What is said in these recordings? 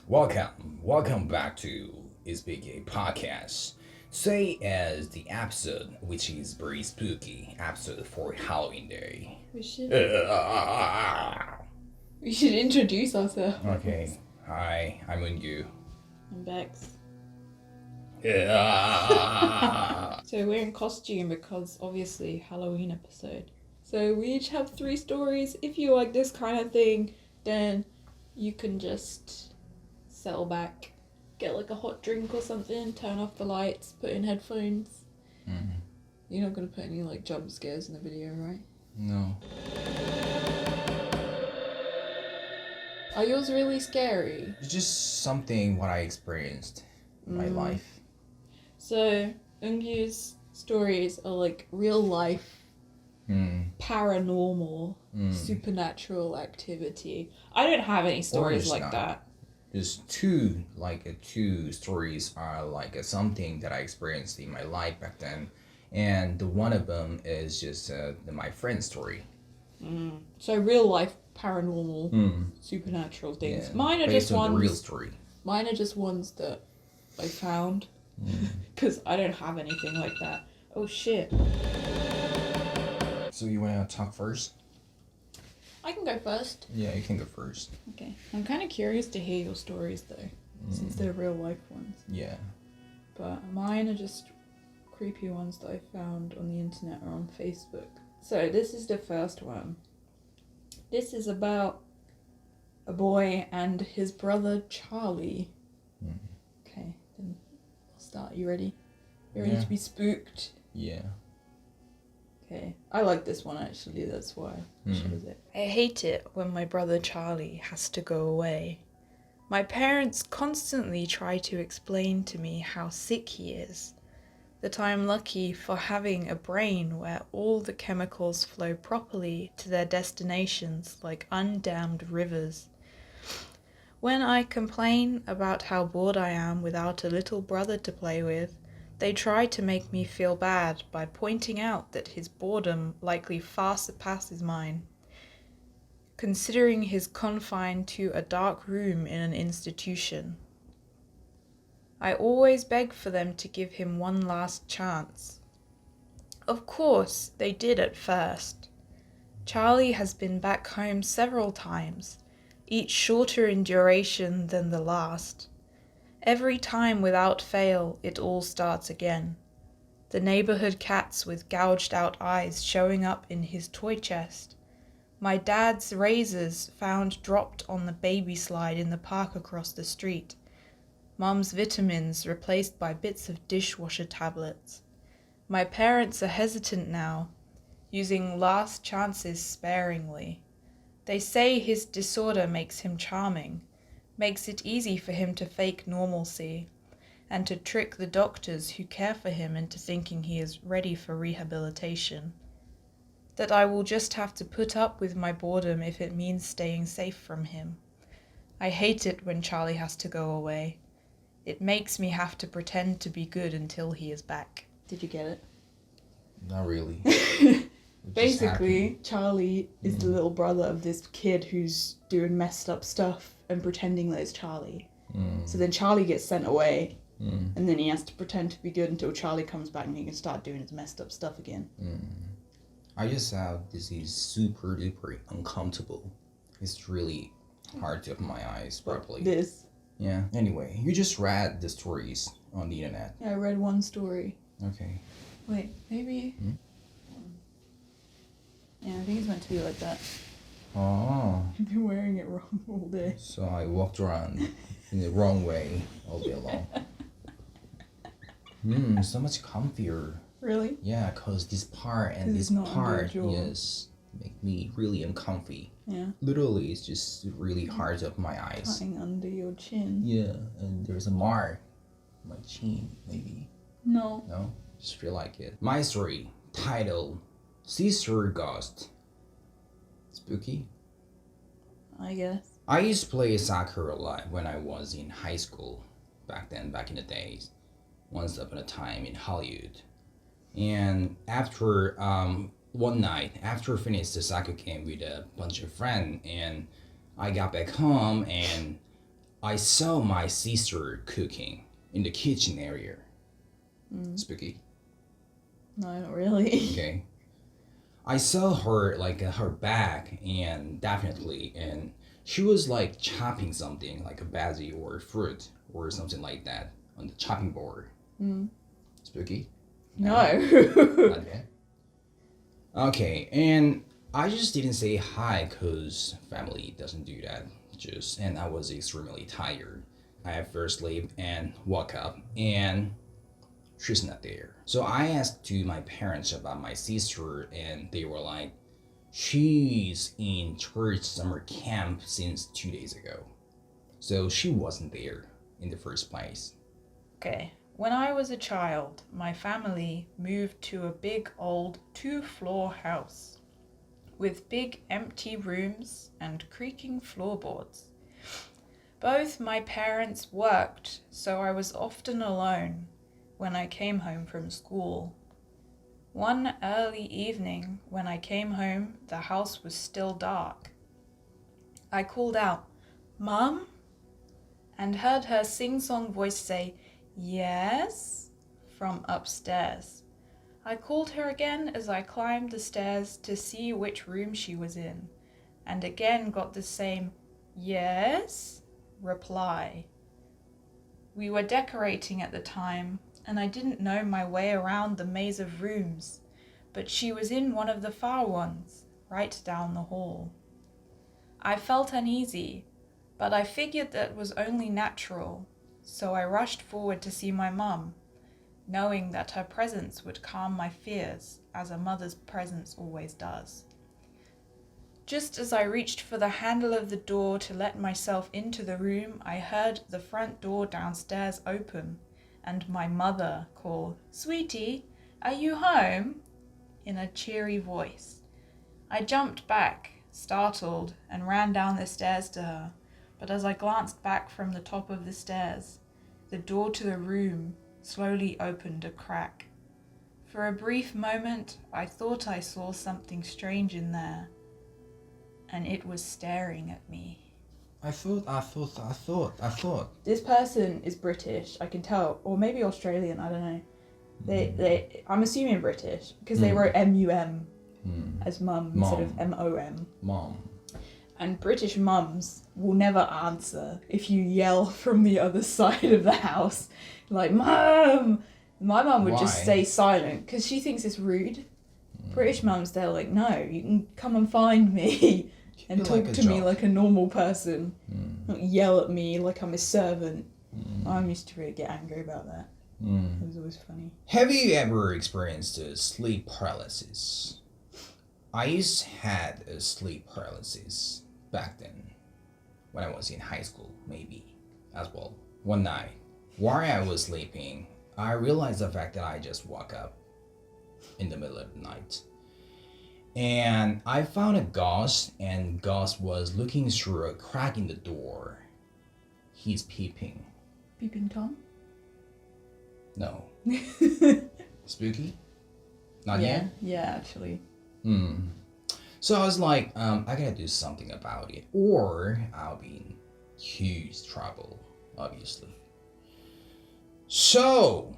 Welcome back to Is Big A Podcast. Today is the episode which is very spooky episode for Halloween Day. We should introduce ourselves. Okay, hi, I'm Ungu. I'm Bex. Yeah. So we're in costume because obviously Halloween episode. So we each have 3 stories. If you like this kind of thing, then you can just settle back, get like a hot drink or something, turn off the lights, put in headphones. Mm. You're not gonna put any like jump scares in the video, right? No. Are yours really scary? It's just something what I experienced in my life. So Ungyu's stories are like real life, paranormal, supernatural activity. I don't have any stories like that. There's two stories are like something that I experienced in my life back then, and one of them is just my friend's story. So real life paranormal supernatural things. Yeah, Mine are based just on ones. The real story. Mine are just ones that I found because I don't have anything like that. Oh shit! So you wanna talk first? I can go first. Yeah, you can go first. Okay, I'm kind of curious to hear your stories though, since they're real life ones. Yeah. But mine are just creepy ones that I found on the internet or on Facebook. So this is the first one. This is about a boy and his brother Charlie. Okay, then I'll start. You ready? You ready to be spooked? Yeah. Okay, I like this one actually, that's why I chose it. I hate it when my brother Charlie has to go away. My parents constantly try to explain to me how sick he is, that I am lucky for having a brain where all the chemicals flow properly to their destinations like undammed rivers. When I complain about how bored I am without a little brother to play with, they try to make me feel bad by pointing out that his boredom likely far surpasses mine, considering he's confined to a dark room in an institution. I always beg for them to give him one last chance. Of course, they did at first. Charlie has been back home several times, each shorter in duration than the last. Every time without fail, it all starts again. The neighborhood cats with gouged out eyes showing up in his toy chest. My dad's razors found dropped on the baby slide in the park across the street. Mum's vitamins replaced by bits of dishwasher tablets. My parents are hesitant now, using last chances sparingly. They say his disorder makes him charming, makes it easy for him to fake normalcy, and to trick the doctors who care for him into thinking he is ready for rehabilitation. That I will just have to put up with my boredom if it means staying safe from him. I hate it when Charlie has to go away. It makes me have to pretend to be good until he is back. Did you get it? Not really. Basically, Charlie is the little brother of this kid who's doing messed up stuff and pretending that it's Charlie. So then Charlie gets sent away, and then he has to pretend to be good until Charlie comes back and he can start doing his messed up stuff again. I just thought this is super duper uncomfortable. It's really hard to open my eyes properly. This. Yeah. Anyway, you just read the stories on the internet. Yeah, I read one story. Okay. Wait, maybe... Yeah, I think it's meant to be like that. Oh. I've been wearing it wrong all day. So I walked around in the wrong way all day long. So much comfier. Really? Yeah, cause this part and this part, yes, make me really uncomfy. Yeah. Literally, it's just really hard to open my eyes. Cutting under your chin. Yeah, and there's a mark on my chin, maybe. No. No? Just feel like it. My story, titled Sister Ghost. Spooky? I guess. I used to play soccer a lot when I was in high school. Back in the days. Once upon a time in Hollywood. And after one night after I finished the soccer game with a bunch of friends, and I got back home and I saw my sister cooking in the kitchen area. Spooky. No, not really. Okay. I saw her like her back and definitely, and she was like chopping something like a veggie or fruit or something like that on the chopping board. Spooky? No. Not yet. Okay, and I just didn't say hi because family doesn't do that. And I was extremely tired. I had first sleep and woke up and she's not there. So I asked to my parents about my sister and they were like, she's in church summer camp since 2 days ago. So she wasn't there in the first place. Okay. When I was a child, my family moved to a big old 2-floor house with big empty rooms and creaking floorboards. Both my parents worked, so I was often alone when I came home from school. One early evening when I came home, the house was still dark. I called out, "Mum?" and heard her sing-song voice say, "Yes?" from upstairs. I called her again as I climbed the stairs to see which room she was in, and again got the same "Yes?" reply. We were decorating at the time, and I didn't know my way around the maze of rooms, but she was in one of the far ones, right down the hall. I felt uneasy, but I figured that was only natural, so I rushed forward to see my mum, knowing that her presence would calm my fears, as a mother's presence always does. Just as I reached for the handle of the door to let myself into the room, I heard the front door downstairs open, and my mother call, "Sweetie, are you home?" in a cheery voice. I jumped back, startled, and ran down the stairs to her, but as I glanced back from the top of the stairs, the door to the room slowly opened a crack. For a brief moment, I thought I saw something strange in there, and it was staring at me. I thought. This person is British, I can tell, or maybe Australian, I don't know. I'm assuming British, because they wrote M-U-M as mum instead of M-O-M. Mom. And British mums will never answer if you yell from the other side of the house, like, "Mum!" My mum would just Why? stay silent, because she thinks it's rude. British mums, they're like, "No, you can come and find me and Be talk like a to me jock. like a normal person. Not yell at me like I'm a servant." I used to really get angry about that. It was always funny. Have you ever experienced a sleep paralysis? I used to had a sleep paralysis back then, when I was in high school, maybe, as well. One night, while I was sleeping, I realized the fact that I just woke up in the middle of the night. And I found a ghost, and ghost was looking through a crack in the door. He's peeping. Peeping Tom? No. Spooky? Not yeah, yet? yeah, actually. So I was like, I gotta do something about it, or I'll be in huge trouble, obviously. So,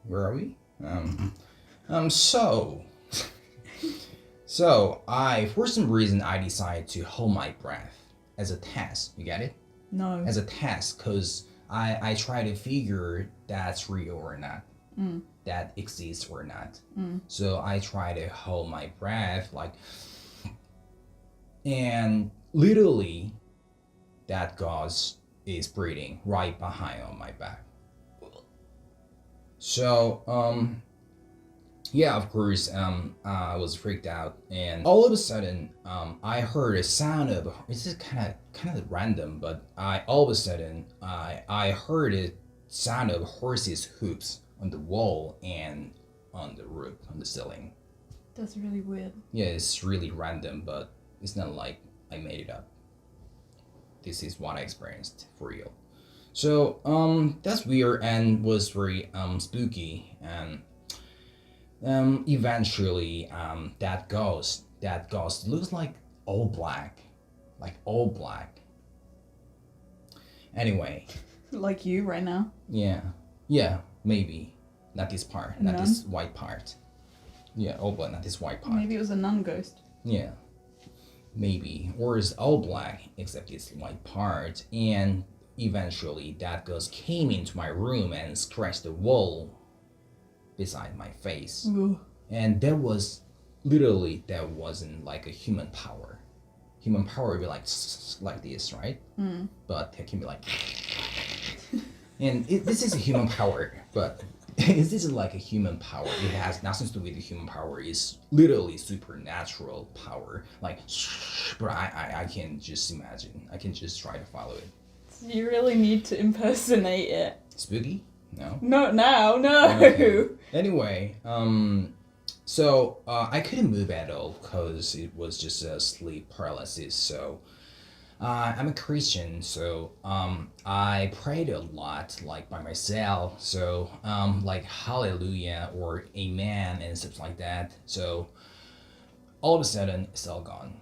where are we? So for some reason, I decided to hold my breath as a test. You get it? No. As a test, cause I try to figure that's real or not. That exists or not. So I try to hold my breath like, and literally that ghost is breathing right behind on my back. So yeah, of course, I was freaked out, and all of a sudden, I heard a sound of. It's just kind of random, but all of a sudden, I heard a sound of horses' hooves on the wall and on the roof, on the ceiling. That's really weird. Yeah, it's really random, but it's not like I made it up. This is what I experienced for real. So that's weird and was very spooky, and Eventually, that ghost looks like all black. Anyway, Like you right now. yeah, maybe not this part, not Nun? this white part. Yeah, all black, not this white part. Maybe it was a nun ghost. Yeah, maybe, or it's all black except this white part. And eventually, that ghost came into my room and scratched the wall beside my face. Ooh. And that wasn't like a human power. Human power would be like this, right? But it can be like, and this is a human power, but this isn't like a human power. It has nothing to do with the human power. It's literally supernatural power. Like, but I can just imagine. I can just try to follow it. You really need to impersonate it. Spooky? No. No, now, no. Okay. Anyway, so I couldn't move at all because it was just a sleep paralysis. So I'm a Christian, so I prayed a lot, like by myself. So like Hallelujah or Amen and stuff like that. So all of a sudden, it's all gone.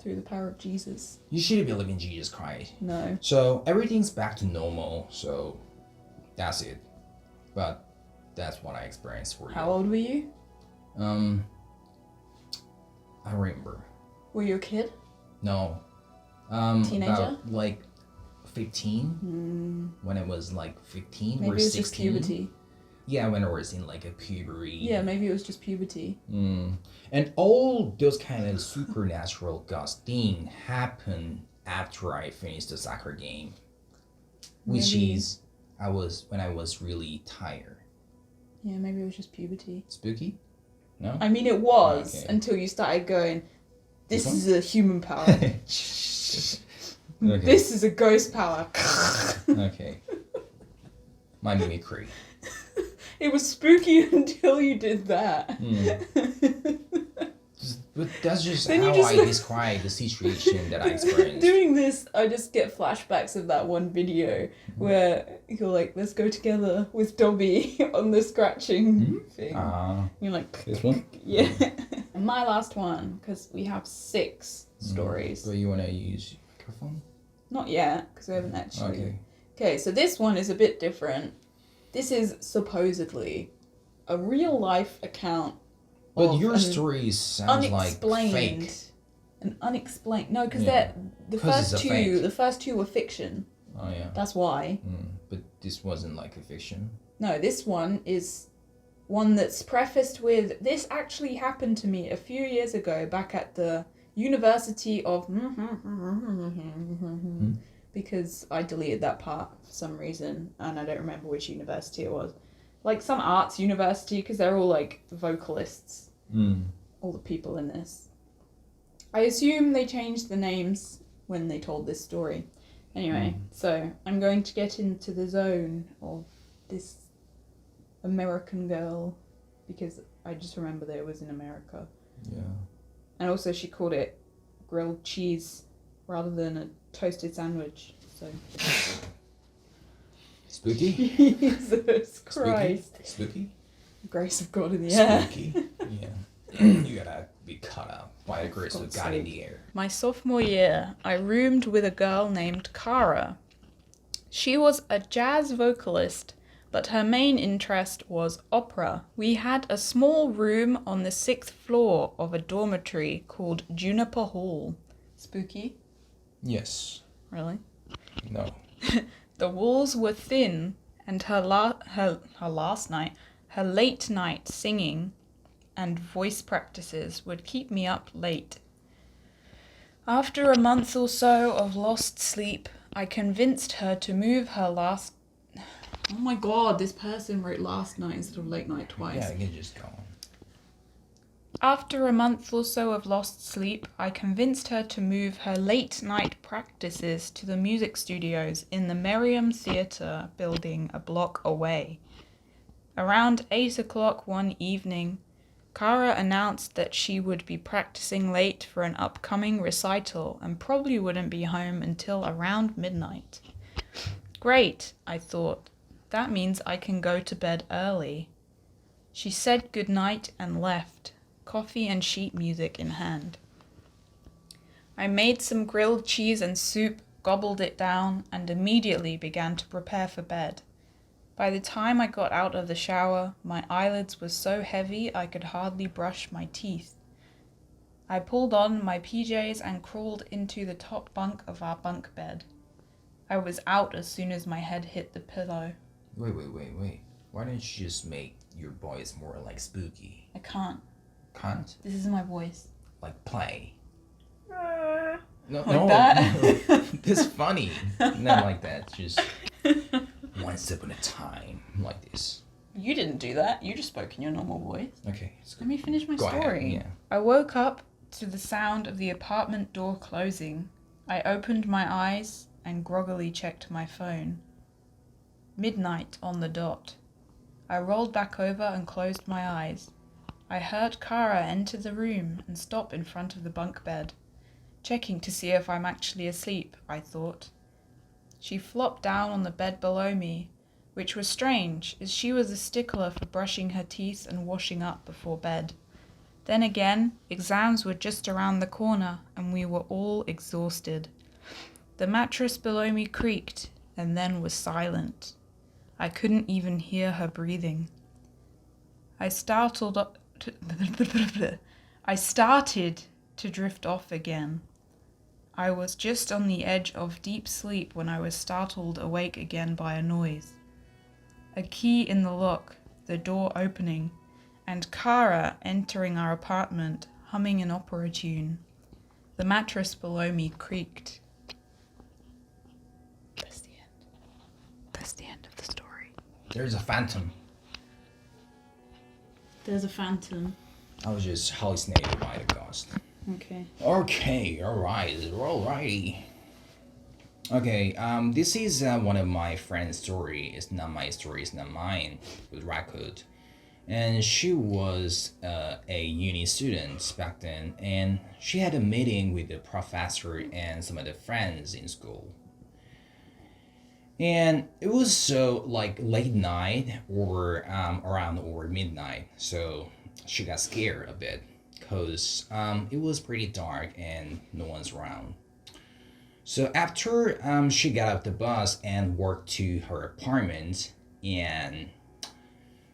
Through the power of Jesus. You should believe in Jesus Christ. No. So everything's back to normal. So that's it. But that's what I experienced for you. How old were you? I remember. Were you a kid? No. Teenager? About like 15. When I was like 15 Maybe or it was 16. just puberty. Yeah, when I was in like a puberty. Yeah, maybe it was just puberty. And all those kind of supernatural ghost thing happened after I finished the soccer game. Which Maybe- is when I was really tired. Yeah, maybe it was just puberty. Spooky? No? I mean, it was Okay. until you started going, this This is a human power. Okay. This is a ghost power. Okay. My mimicry. It was spooky until you did that. But that's just Then you how just- I describe the situation that I experienced. Doing this, I just get flashbacks of that one video where you're like, let's go together with Dobby on the scratching thing. You're like, This one? yeah. My last one, because we have 6 stories. So you want to use your microphone? Not yet, because we haven't actually. Okay. Okay, so this one is a bit different. This is supposedly a real life account. But of your an story sounds like unexplained, fake. an unexplained. No, because Yeah. the 'Cause first it's a two, fake. the first two were fiction. Oh yeah. That's why. But this wasn't like a fiction. No, this one is one that's prefaced with, this actually happened to me a few years ago back at the University of because I deleted that part for some reason and I don't remember which university it was. Like some arts university, because they're all like vocalists, all the people in this. I assume they changed the names when they told this story. Anyway, so I'm going to get into the zone of this American girl because I just remember that it was in America. Yeah. And also she called it grilled cheese rather than a toasted sandwich. So Spooky? Jesus Christ. Spooky? Grace of God in the air. Spooky? Yeah. You gotta be caught up by the grace of God's God in sake. the air. My sophomore year, I roomed with a girl named Cara. She was a jazz vocalist, but her main interest was opera. We had a small room on the 6th floor of a dormitory called Juniper Hall. Spooky? Yes. Really? No. The walls were thin, and her late night singing and voice practices would keep me up late. After a month or so of lost sleep, I convinced her to move her last... Oh my god, this person wrote last night instead of late night twice. Yeah, you can just go on. After a month or so of lost sleep, I convinced her to move her late night practices to the music studios in the Merriam Theatre building a block away. Around 8 o'clock one evening, Cara announced that she would be practicing late for an upcoming recital and probably wouldn't be home until around midnight. Great, I thought. That means I can go to bed early. She said goodnight and left, coffee and sheet music in hand. I made some grilled cheese and soup, gobbled it down, and immediately began to prepare for bed. By the time I got out of the shower, my eyelids were so heavy I could hardly brush my teeth. I pulled on my PJs and crawled into the top bunk of our bunk bed. I was out as soon as my head hit the pillow. Wait. Why don't you just make your voice more like spooky? I can't. Can't? This is my voice. Like play. No, Like that? That's funny. Not like that. Just one step at a time. Like this. You didn't do that. You just spoke in your normal voice. Okay. Let me finish my Go story. ahead, yeah. I woke up to the sound of the apartment door closing. I opened my eyes and groggily checked my phone. Midnight on the dot. I rolled back over and closed my eyes. I heard Kara enter the room and stop in front of the bunk bed. Checking to see if I'm actually asleep, I thought. She flopped down on the bed below me, which was strange, as she was a stickler for brushing her teeth and washing up before bed. Then again, exams were just around the corner, and we were all exhausted. The mattress below me creaked, and then was silent. I couldn't even hear her breathing. I started to drift off again. I was just on the edge of deep sleep when I was startled awake again by a noise. A key in the lock, the door opening, and Kara entering our apartment, humming an opera tune. The mattress below me creaked. That's the end. That's the end of the story. There's a phantom. There's a phantom. I was just hallucinated by the ghost. Okay. Okay, alrighty. Okay, this is one of my friend's story. It's not my story, it's not mine, with record. And she was a uni student back then, and she had a meeting with the professor and some of the friends in school. And it was so like late night or around or midnight, so she got scared a bit because it was pretty dark and no one's around. So after she got off the bus and walked to her apartment, and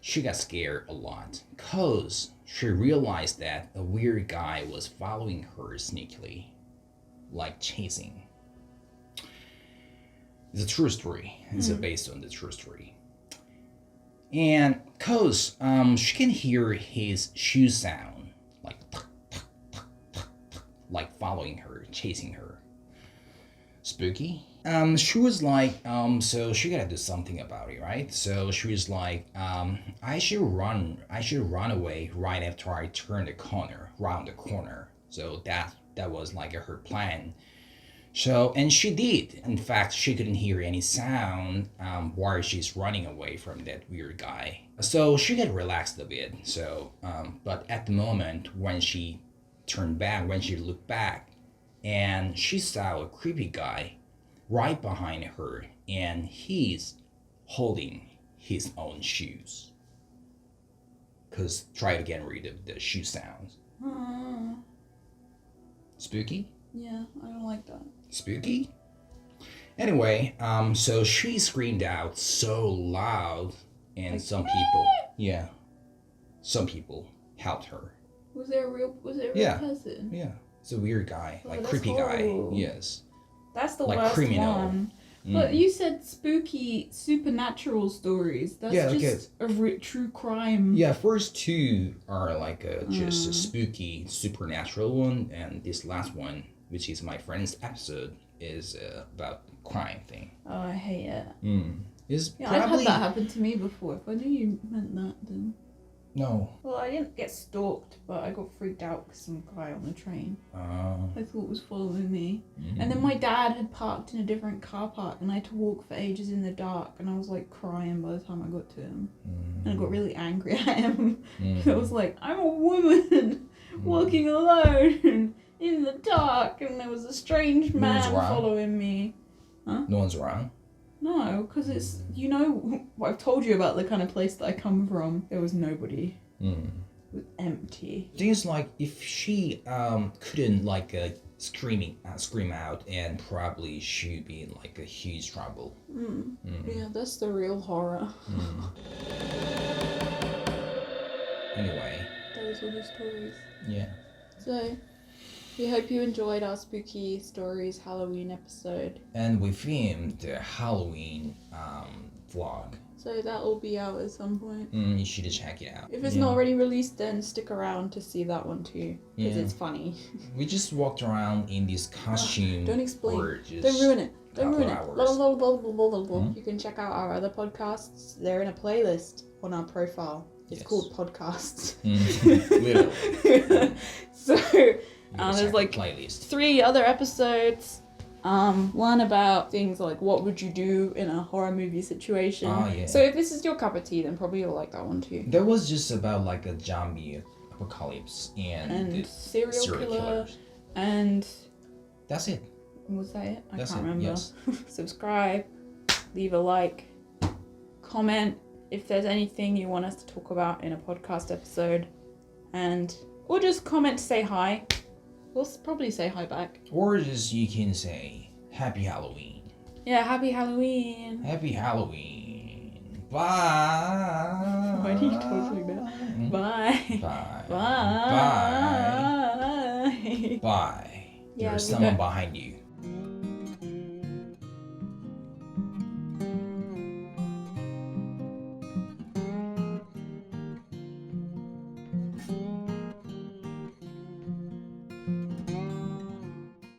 she got scared a lot because she realized that a weird guy was following her sneakily, like chasing. It's a true story. It's based on the true story. And cause she can hear his shoe sound, like following her, chasing her. Spooky. She was like, so she gotta do something about it, right? So she was like, I should run away right after I turn the corner, round the corner. So that was like her plan. So, and she did. In fact, she couldn't hear any sound while she's running away from that weird guy. So she got relaxed a bit. So, but at the moment when she turned back, when she looked back, and she saw a creepy guy right behind her, and he's holding his own shoes. Cause try to get rid of the shoe sounds. Spooky? Yeah, I don't like that. Spooky? Anyway, so she screamed out so loud, and some people helped her. Was there a real Yeah. person? Yeah, it's a weird guy, Oh, like that's creepy horrible. guy. Yes, That's the like worst criminal. one. But you said spooky supernatural stories. That's Yeah, okay. just a true crime. Yeah, first two are like just a spooky supernatural one, and this last one, which is my friend's episode, is about crime thing. Oh, I hate it. Is Yeah, probably I've had that happen to me before. If I knew you meant that, then... no. Well, I didn't get stalked, but I got freaked out because some guy on the train I thought was following me. And then my dad had parked in a different car park, and I had to walk for ages in the dark, and I was like crying by the time I got to him. And I got really angry at him. I was like, I'm a woman walking alone in the dark, and there was a strange man around? following me. No one's around. No, because it's, you know, I've told you about the kind of place that I come from. There was nobody. It was empty. Thing is, like, if she couldn't like scream out, and probably she'd be in like a huge trouble. Yeah, that's the real horror. Anyway. Those were the stories. Yeah. So, we hope you enjoyed our spooky stories Halloween episode. And we filmed the Halloween vlog. So that will be out at some point. You should check it out. If it's not already released, then stick around to see that one too, because it's funny. We just walked around in this costume. Don't explain. Gorgeous. Don't ruin it. Don't ruin it. Hours. You can check out our other podcasts. They're in a playlist on our profile. It's called podcasts. Literally. So there's like playlist. 3 other episodes. One about things like what would you do in a horror movie situation. So if this is your cup of tea, then probably you'll like that one too. There was just about like a zombie apocalypse and serial killer killers. and that's it. Was that it? I That's can't it, remember. yes. Subscribe, leave a like, comment if there's anything you want us to talk about in a podcast episode, or just comment to say hi. We'll probably say hi back. Or just you can say Happy Halloween. Yeah, Happy Halloween. Happy Halloween. Bye. Why do you talk like that? Bye. Bye. Bye. Bye. Bye. Yeah, There's someone behind you.